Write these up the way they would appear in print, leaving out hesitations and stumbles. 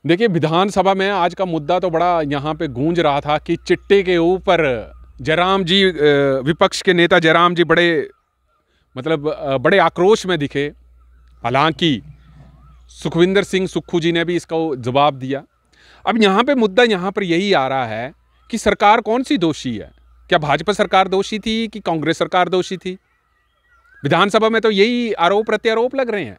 देखिए, विधानसभा में आज का मुद्दा तो बड़ा यहाँ पे गूंज रहा था कि चिट्टे के ऊपर जयराम जी, विपक्ष के नेता जयराम जी बड़े मतलब बड़े आक्रोश में दिखे। हालांकि सुखविंदर सिंह सुक्खू जी ने भी इसका जवाब दिया। अब यहाँ पे मुद्दा यहाँ पर यही आ रहा है कि सरकार कौन सी दोषी है। क्या भाजपा सरकार दोषी थी कि कांग्रेस सरकार दोषी थी? विधानसभा में तो यही आरोप प्रत्यारोप लग रहे हैं,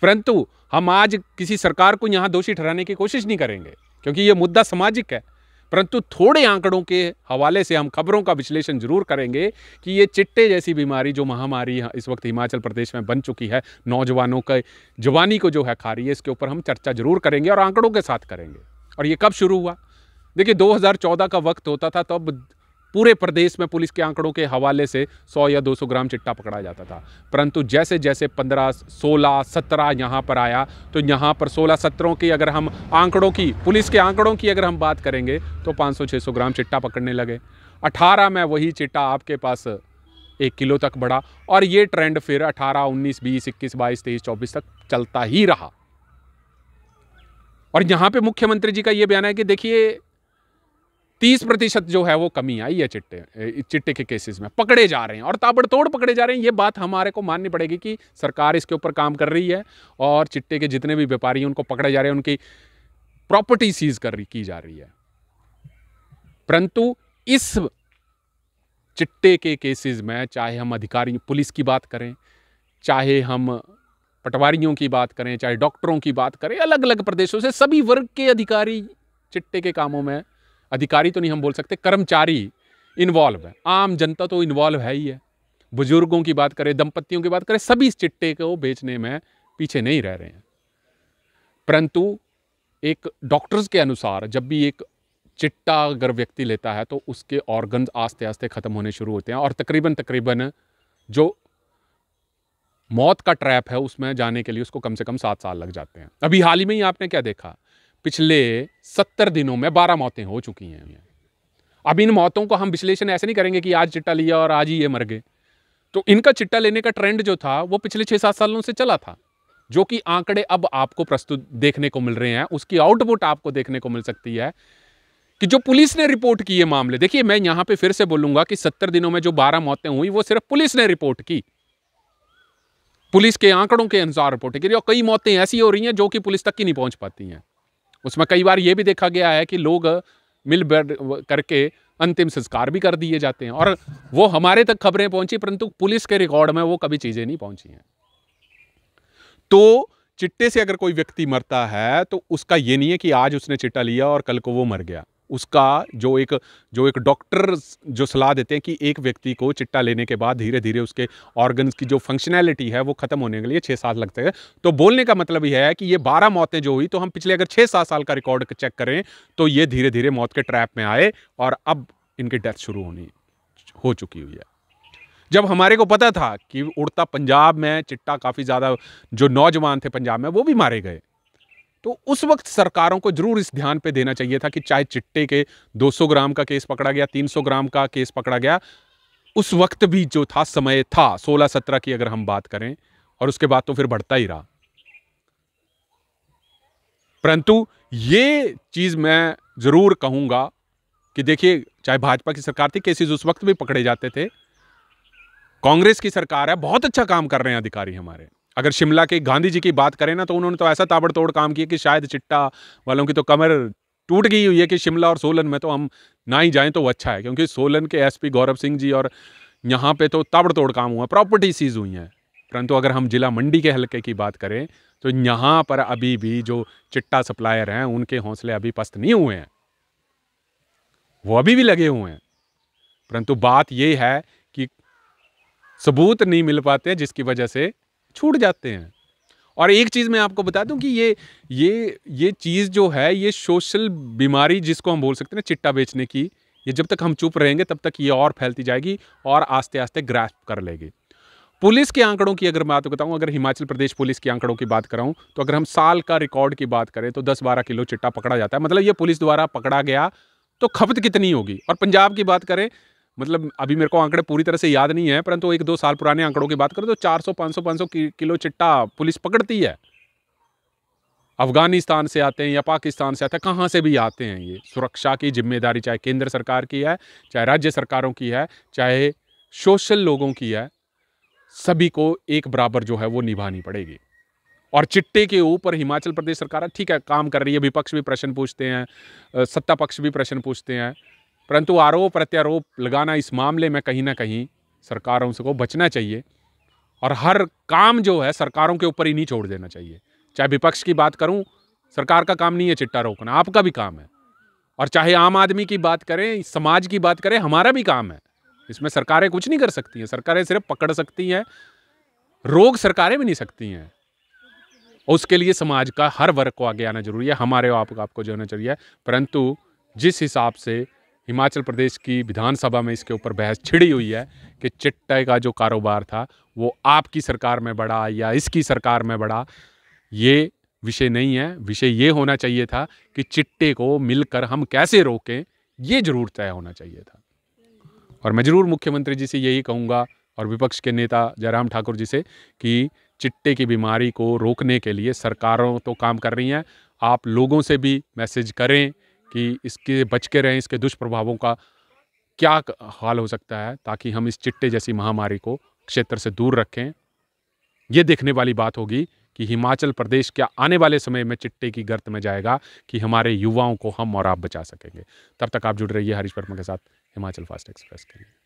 परंतु हम आज किसी सरकार को यहां दोषी ठहराने की कोशिश नहीं करेंगे क्योंकि यह मुद्दा सामाजिक है। परंतु थोड़े आंकड़ों के हवाले से हम खबरों का विश्लेषण जरूर करेंगे कि ये चिट्टे जैसी बीमारी, जो महामारी इस वक्त हिमाचल प्रदेश में बन चुकी है, नौजवानों के जवानी को जो है खा रही है, इसके ऊपर हम चर्चा जरूर करेंगे और आंकड़ों के साथ करेंगे। और ये कब शुरू हुआ? देखिए, 2014 का वक्त होता था, तब पूरे प्रदेश में पुलिस के आंकड़ों के हवाले से 100 या 200 ग्राम चिट्टा पकड़ा जाता था। परंतु जैसे जैसे 15, 16, 17 यहाँ पर आया, तो यहाँ पर 16-17 की अगर हम आंकड़ों की, पुलिस के आंकड़ों की अगर हम बात करेंगे तो 500-600 ग्राम चिट्टा पकड़ने लगे। 18 में वही चिट्टा आपके पास 1 किलो तक बढ़ा और ये ट्रेंड फिर 18, 19, 20, 21, 22, 23, 24 तक चलता ही रहा। और यहाँ पे मुख्यमंत्री जी का ये बयान है कि देखिए 30% जो है वो कमी आई है चिट्टे के केसेस में, पकड़े जा रहे हैं और ताबड़तोड़ पकड़े जा रहे हैं। ये बात हमारे को माननी पड़ेगी कि सरकार इसके ऊपर काम कर रही है और चिट्टे के जितने भी व्यापारी हैं उनको पकड़े जा रहे हैं, उनकी प्रॉपर्टी सीज की जा रही है। परंतु इस चिट्टे के केसेस में चाहे हम अधिकारी पुलिस की बात करें, चाहे हम पटवारियों की बात करें, चाहे डॉक्टरों की बात करें, अलग अलग प्रदेशों से सभी वर्ग के अधिकारी चिट्टे के कामों में, अधिकारी तो नहीं हम बोल सकते, कर्मचारी इन्वॉल्व है। आम जनता तो इन्वॉल्व है ही है। बुजुर्गों की बात करें, दंपतियों की बात करें, सभी इस चिट्टे को बेचने में पीछे नहीं रह रहे हैं। परंतु एक डॉक्टर्स के अनुसार जब भी एक चिट्टा अगर व्यक्ति लेता है तो उसके ऑर्गन्स आस्ते आस्ते खत्म होने शुरू होते हैं और तकरीबन जो मौत का ट्रैप है उसमें जाने के लिए उसको कम से कम 7 साल लग जाते हैं। अभी हाल ही में ही आपने क्या देखा, पिछले 70 दिनों में 12 मौतें हो चुकी हैं। अब इन मौतों को हम विश्लेषण ऐसे नहीं करेंगे कि आज चिट्टा लिया और आज ही ये मर गए। तो इनका चिट्टा लेने का ट्रेंड जो था वो पिछले 6-7 सालों से चला था, जो कि आंकड़े अब आपको प्रस्तुत देखने को मिल रहे हैं। उसकी आउटपुट आपको देखने को मिल सकती है कि जो पुलिस ने रिपोर्ट किए मामले, देखिए मैं यहां पर फिर से बोलूंगा कि 70 दिनों में जो 12 मौतें हुई वो सिर्फ पुलिस ने रिपोर्ट की, पुलिस के आंकड़ों के अनुसार रिपोर्ट की। और कई मौतें ऐसी हो रही हैं जो कि पुलिस तक ही नहीं पहुंच पाती हैं। उसमें कई बार यह भी देखा गया है कि लोग मिल बैठ करके अंतिम संस्कार भी कर दिए जाते हैं और वो हमारे तक खबरें पहुंची, परंतु पुलिस के रिकॉर्ड में वो कभी चीजें नहीं पहुंची हैं। तो चिट्टे से अगर कोई व्यक्ति मरता है तो उसका ये नहीं है कि आज उसने चिट्टा लिया और कल को वो मर गया। उसका जो एक डॉक्टर जो सलाह देते हैं कि एक व्यक्ति को चिट्टा लेने के बाद धीरे धीरे उसके ऑर्गन्स की जो फंक्शनैलिटी है वो खत्म होने के लिए 6 साल लगते हैं। तो बोलने का मतलब यह है कि ये 12 मौतें जो हुई, तो हम पिछले अगर 6-7 साल का रिकॉर्ड चेक करें तो ये धीरे धीरे मौत के ट्रैप में आए और अब इनकी डेथ शुरू हो चुकी हुई है। जब हमारे को पता था कि उड़ता पंजाब में चिट्टा काफी ज्यादा, जो नौजवान थे पंजाब में वो भी मारे गए, तो उस वक्त सरकारों को जरूर इस ध्यान पे देना चाहिए था कि चाहे चिट्टे के 200 ग्राम का केस पकड़ा गया, 300 ग्राम का केस पकड़ा गया, उस वक्त भी जो था समय था 16-17 की अगर हम बात करें, और उसके बाद तो फिर बढ़ता ही रहा। परंतु ये चीज मैं जरूर कहूंगा कि देखिए, चाहे भाजपा की सरकार थी, केसेस उस वक्त भी पकड़े जाते थे। कांग्रेस की सरकार है, बहुत अच्छा काम कर रहे हैं अधिकारी हमारे। अगर शिमला के गांधी जी की बात करें ना, तो उन्होंने तो ऐसा ताबड़तोड़ काम किया कि शायद चिट्टा वालों की तो कमर टूट गई हुई है कि शिमला और सोलन में तो हम ना ही जाएं तो वो अच्छा है, क्योंकि सोलन के एसपी गौरव सिंह जी और यहाँ पे तो ताबड़तोड़ काम हुआ, प्रॉपर्टी सीज हुई है। परंतु अगर हम जिला मंडी के हल्के की बात करें तो यहाँ पर अभी भी जो चिट्टा सप्लायर हैं उनके हौसले अभी पस्त नहीं हुए हैं, वो अभी भी लगे हुए हैं। परंतु बात यह है कि सबूत नहीं मिल पाते, जिसकी वजह से छूट जाते हैं। और एक चीज मैं आपको बता दूं कि ये चीज जो है, ये सोशल बीमारी जिसको हम बोल सकते हैं ना, चिट्टा बेचने की, ये जब तक हम चुप रहेंगे तब तक ये और फैलती जाएगी और आस्ते आस्ते ग्रास्प कर लेगी। पुलिस के आंकड़ों की अगर मैं आपको बताऊं, अगर हिमाचल प्रदेश पुलिस के आंकड़ों की बात कराऊं, तो अगर हम साल का रिकॉर्ड की बात करें तो 10-12 किलो चिट्टा पकड़ा जाता है। मतलब ये पुलिस द्वारा पकड़ा गया, तो खपत कितनी होगी। और पंजाब की बात करें, मतलब अभी मेरे को आंकड़े पूरी तरह से याद नहीं है, परंतु 1-2 साल पुराने आंकड़ों की बात करें तो 400-500 किलो चिट्टा पुलिस पकड़ती है। अफ़गानिस्तान से आते हैं या पाकिस्तान से आते हैं, कहाँ से भी आते हैं, ये सुरक्षा की जिम्मेदारी चाहे केंद्र सरकार की है, चाहे राज्य सरकारों की है, चाहे सोशल लोगों की है, सभी को एक बराबर जो है वो निभानी पड़ेगी। और चिट्टे के ऊपर हिमाचल प्रदेश सरकार ठीक है काम कर रही है, विपक्ष भी प्रश्न पूछते हैं, सत्ता पक्ष भी प्रश्न पूछते हैं, परंतु आरोप प्रत्यारोप लगाना इस मामले में कहीं ना कहीं सरकारों से को बचना चाहिए। और हर काम जो है सरकारों के ऊपर ही नहीं छोड़ देना चाहिए। चाहे विपक्ष की बात करूं, सरकार का काम नहीं है चिट्टा रोकना, आपका भी काम है। और चाहे आम आदमी की बात करें, समाज की बात करें, हमारा भी काम है। इसमें सरकारें कुछ नहीं कर सकती हैं, सरकारें सिर्फ पकड़ सकती हैं, रोक सरकारें भी नहीं सकती हैं। उसके लिए समाज का हर वर्ग को आगे आना जरूरी है, हमारे आपको जो होना चाहिए। परंतु जिस हिसाब से हिमाचल प्रदेश की विधानसभा में इसके ऊपर बहस छिड़ी हुई है कि चिट्टे का जो कारोबार था वो आपकी सरकार में बढ़ा या इसकी सरकार में बढ़ा, ये विषय नहीं है। विषय ये होना चाहिए था कि चिट्टे को मिलकर हम कैसे रोकें, ये जरूर तय होना चाहिए था। और मैं जरूर मुख्यमंत्री जी से यही कहूँगा और विपक्ष के नेता जयराम ठाकुर जी से कि चिट्टे की बीमारी को रोकने के लिए सरकारों तो काम कर रही हैं, आप लोगों से भी मैसेज करें कि इसके बच के रहें, इसके दुष्प्रभावों का क्या हाल हो सकता है, ताकि हम इस चिट्टे जैसी महामारी को क्षेत्र से दूर रखें। ये देखने वाली बात होगी कि हिमाचल प्रदेश क्या आने वाले समय में चिट्टे की गर्त में जाएगा कि हमारे युवाओं को हम और आप बचा सकेंगे। तब तक आप जुड़ रहिए हरीश वर्मा के साथ हिमाचल फास्ट एक्सप्रेस के लिए।